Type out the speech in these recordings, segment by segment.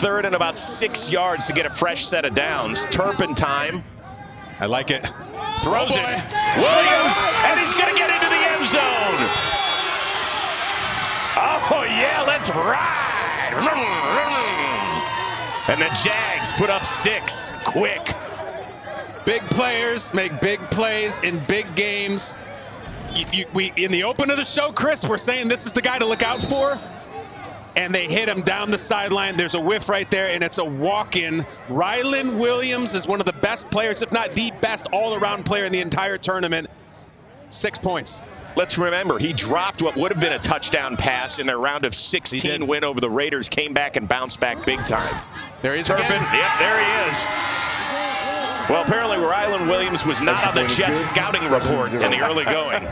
3rd and about 6 yards to get a fresh set of downs. Turpin time. I like it. Throws it. Williams, and he's going to get into the end zone. Oh, yeah, let's ride. And the Jags put up 6 quick. Big players make big plays in big games. We in the open of the show, Chris, we're saying this is the guy to look out for. And they hit him down the sideline. There's a whiff right there, and it's a walk-in. Rylan Williams is one of the best players, if not the best all-around player in the entire tournament. 6 points. Let's remember, he dropped what would have been a touchdown pass in their round of 16 win over the Raiders, came back and bounced back big time. There he is Turpin. again. Yep, there he is. Well, apparently Rylan Williams was not on the Jets scouting report in the early going.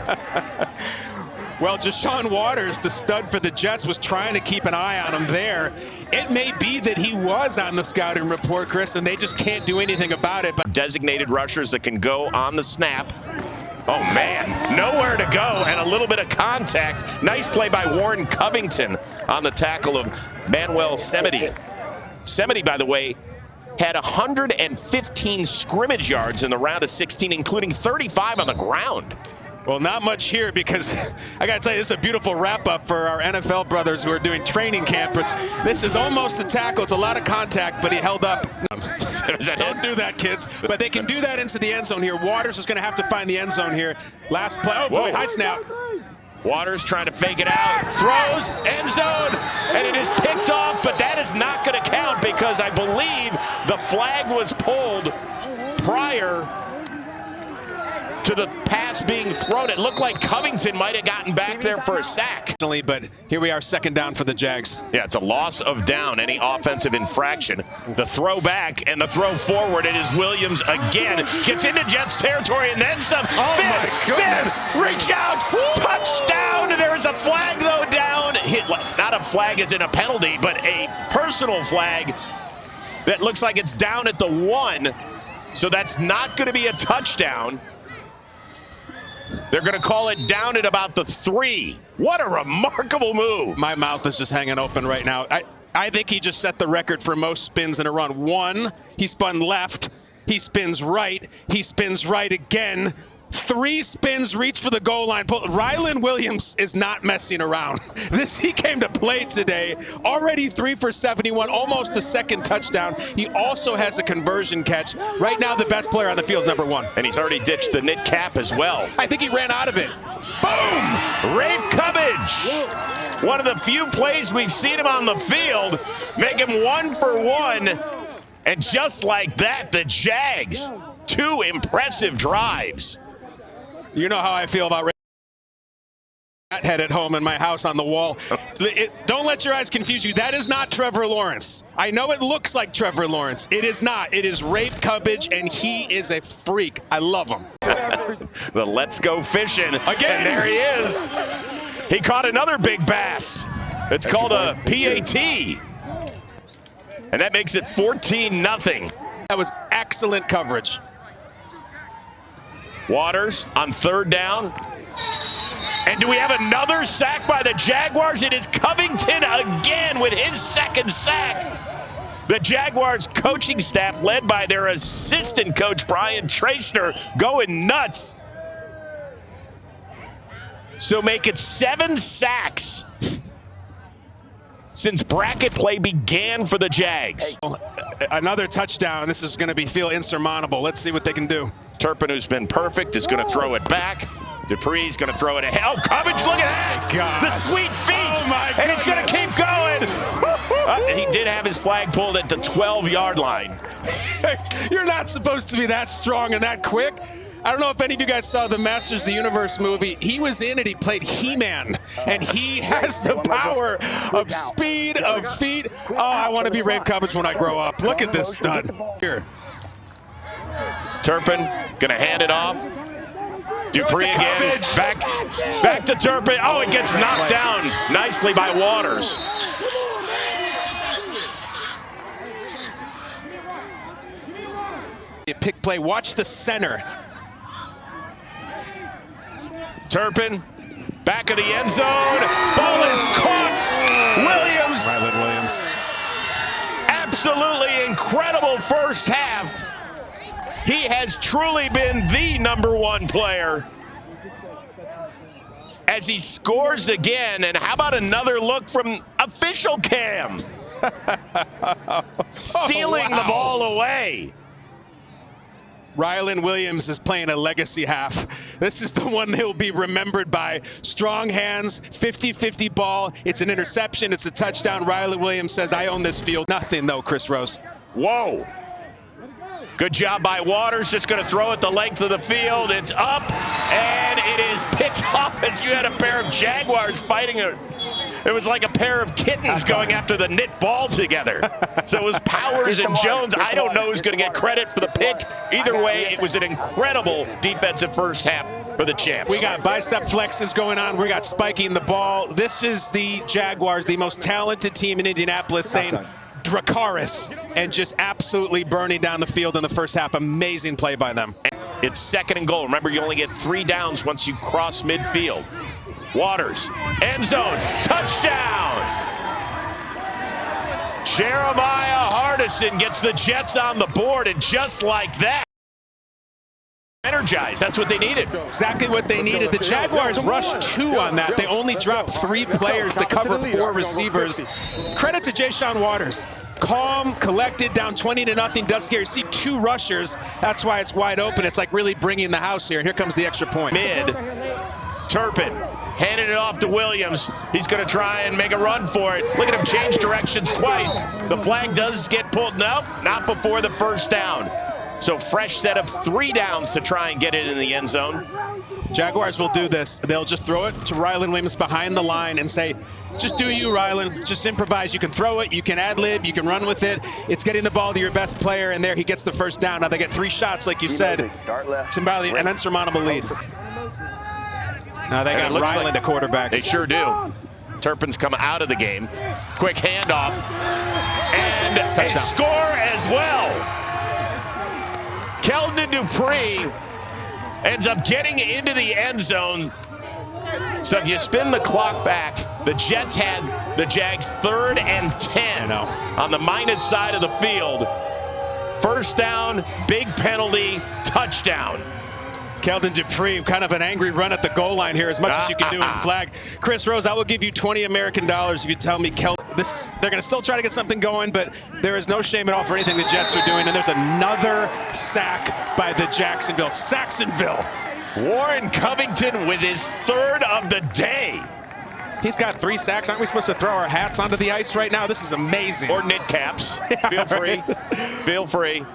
Well, Deshaun Waters, the stud for the Jets, was trying to keep an eye on him there. It may be that he was on the scouting report, Chris, and they just can't do anything about it. But designated rushers that can go on the snap. Oh, man, nowhere to go and a little bit of contact. Nice play by Warren Covington on the tackle of Manuel Semedy. Semedy, by the way, had 115 scrimmage yards in the round of 16, including 35 on the ground. Well, not much here because I got to tell you, this is a beautiful wrap-up for our NFL brothers who are doing training camp. This is almost a tackle. It's a lot of contact, but he held up. Don't do that, kids. But they can do that into the end zone here. Waters is going to have to find the end zone here. Last play. Oh, boy, high snap. Waters trying to fake it out. Throws, end zone, and it is picked off, but that is not going to count because I believe the flag was pulled prior to the pass being thrown. It looked like Covington might have gotten back there for a sack. But here we are, 2nd down for the Jags. Yeah, it's a loss of down, any offensive infraction. The throw back and the throw forward. It is Williams again. Gets into Jets territory and then some. Spin, reach out, touchdown. There's a flag, though, down. Not a flag as in a penalty, but a personal flag that looks like it's down at the 1. So that's not going to be a touchdown. They're going to call it down at about the 3. What a remarkable move. My mouth is just hanging open right now. I think he just set the record for most spins in a run. 1, he spun left. He spins right. He spins right again. 3 spins, reach for the goal line. Rylan Williams is not messing around. He came to play today. Already 3 for 71, almost a 2nd touchdown. He also has a conversion catch. Right now, the best player on the field is number 1. And he's already ditched the knit cap as well. I think he ran out of it. Boom! Rafe Cubbage. One of the few plays we've seen him on the field. Make him 1 for 1. And just like that, the Jags, 2 impressive drives. You know how I feel about that head at home in my house on the wall. Don't let your eyes confuse you. That is not Trevor Lawrence. I know it looks like Trevor Lawrence. It is not. It is Rafe Cubbage, and he is a freak. I love him. The let's go fishing. Again. And there he is. He caught another big bass. It's called a PAT. And that makes it 14-0. That was excellent coverage. Waters on 3rd down. And do we have another sack by the Jaguars? It is Covington again with his 2nd sack. The Jaguars coaching staff, led by their assistant coach, Brian Traister, going nuts. So make it 7 sacks since bracket play began for the Jags. Another touchdown. This is going to feel insurmountable. Let's see what they can do. Turpin, who's been perfect, is going to throw it back. Dupree's going to throw it ahead. Oh, Cubbage, look at that. The sweet feet. Oh, my and he's going to keep going. He did have his flag pulled at the 12-yard line. You're not supposed to be that strong and that quick. I don't know if any of you guys saw the Masters of the Universe movie. He was in it. He played He-Man, and he has the power of speed, of feet. Oh, I want to be Rafe Cubbage when I grow up. Look at this stud. Here. Turpin going to hand it off. Dupree again. Back to Turpin. Oh, it gets knocked down nicely by Waters. Pick play. Watch the center. Turpin, back of the end zone. Ball is caught. Williams. Rylan Williams. absolutely incredible first half. He has truly been the #1 player as he scores again. And how about another look from official cam? Stealing the ball away. Rylan Williams is playing a legacy half. This is the one he'll be remembered by. Strong hands, 50-50 ball. It's an interception. It's a touchdown. Rylan Williams says, I own this field. Nothing, though, Chris Rose. Whoa. Good job by Waters. Just going to throw it the length of the field. It's up, and it is picked up as you had a pair of Jaguars fighting it. It was like a pair of kittens going after the knit ball together. So it was Powers and Jones. I don't know who's going to get credit for the pick. Either way, it was an incredible defensive first half for the champs. We got bicep flexes going on. We got spiking the ball. This is the Jaguars, the most talented team in Indianapolis, saying Dracarys, and just absolutely burning down the field in the first half. Amazing play by them. It's 2nd and goal. Remember, you only get 3 downs once you cross midfield. Waters, end zone, touchdown! Jeremiah Hardison gets the Jets on the board, and just like that, energized. That's what they needed. Exactly what they needed. The Jaguars rushed 2 on that. They only dropped 3 players to cover 4 receivers. Credit to Ja'Shawn Waters. Calm, collected, down 20-0, does scare. You see 2 rushers. That's why it's wide open. It's like really bringing the house here. And here comes the extra point. Turpin handed it off to Williams. He's going to try and make a run for it. Look at him change directions twice. The flag does get pulled. Nope, not before the first down. So fresh set of 3 downs to try and get it in the end zone. Jaguars will do this. They'll just throw it to Rylan Williams behind the line and say, just do you, Rylan. Just improvise. You can throw it. You can ad-lib. You can run with it. It's getting the ball to your best player, and there he gets the first down. Now they get 3 shots, like you said. Timbali, an unsurmountable lead. Now they got Rylan to quarterback. They sure do. Turpin's come out of the game. Quick handoff. And touchdown. A score as well. Keldon Dupree ends up getting into the end zone. So if you spin the clock back, the Jets had the Jags 3rd and 10 on the minus side of the field. First down, big penalty, touchdown. Keldon Dupree, kind of an angry run at the goal line here, as much as you can do in flag. Chris Rose, I will give you $20 American if you tell me they're going to still try to get something going, but there is no shame at all for anything the Jets are doing. And there's another sack by the Saxonville. Warren Covington with his 3rd of the day. He's got 3 sacks. Aren't we supposed to throw our hats onto the ice right now? This is amazing. Or knit caps. Feel free. Feel free.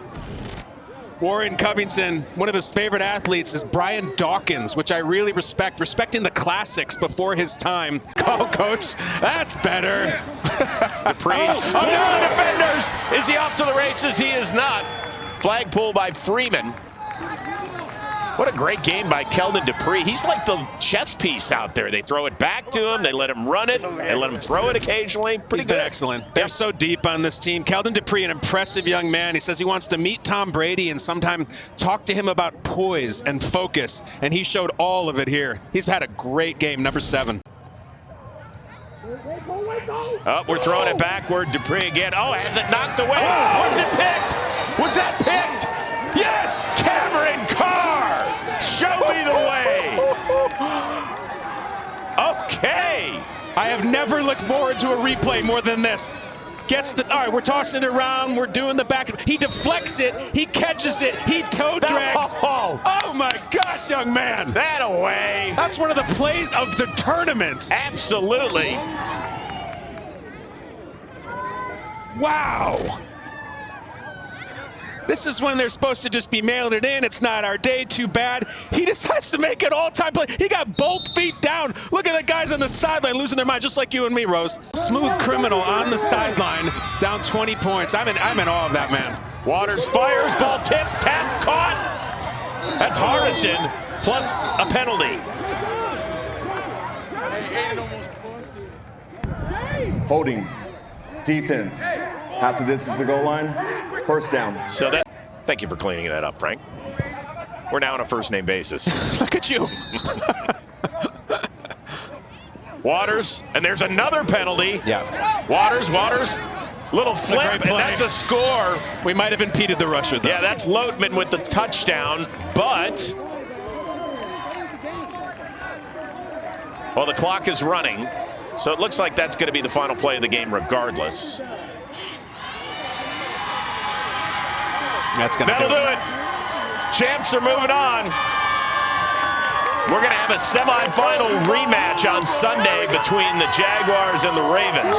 Warren Covington, one of his favorite athletes is Brian Dawkins, which I really respect. Respecting the classics before his time. Call, coach. That's better. Dupree. The defenders. Is he off to the races? He is not. Flag pull by Freeman. What a great game by Keldon Dupree. He's like the chess piece out there. They throw it back to him. They let him run it. They let him throw it occasionally. He's been excellent. They're so deep on this team. Keldon Dupree, an impressive young man. He says he wants to meet Tom Brady and sometime talk to him about poise and focus. And he showed all of it here. He's had a great game, number 7. Oh, we're throwing it backward. Dupree again. Oh, has it knocked away? Oh! Was it picked? Was that picked? Yes! Cameron Carr! Show me the way! Okay! I have never looked forward to a replay more than this. Gets the, all right, we're tossing it around, we're doing the back. He deflects it, he catches it, he toe drags. Oh my gosh, young man. That away. That's one of the plays of the tournament. Absolutely. Wow. This is when they're supposed to just be mailing it in. It's not our day, too bad. He decides to make an all-time play. He got both feet down. Look at the guys on the sideline losing their mind, just like you and me, Rose. Smooth criminal on the sideline, down 20 points. I'm in awe of that man. Waters fires, ball tip, tap, caught. That's Hardison, plus a penalty. Holding. Defense. After this is the goal line. First down. So that, thank you for cleaning that up, Frank. We're now on a first name basis. Look at you. Waters, and there's another penalty. Yeah. Waters. Little flip, and that's a score. We might have impeded the rusher, though. Yeah, that's Loatman with the touchdown, but... Well, the clock is running, so it looks like that's going to be the final play of the game regardless. That'll do it. Champs are moving on. We're going to have a semifinal rematch on Sunday between the Jaguars and the Ravens.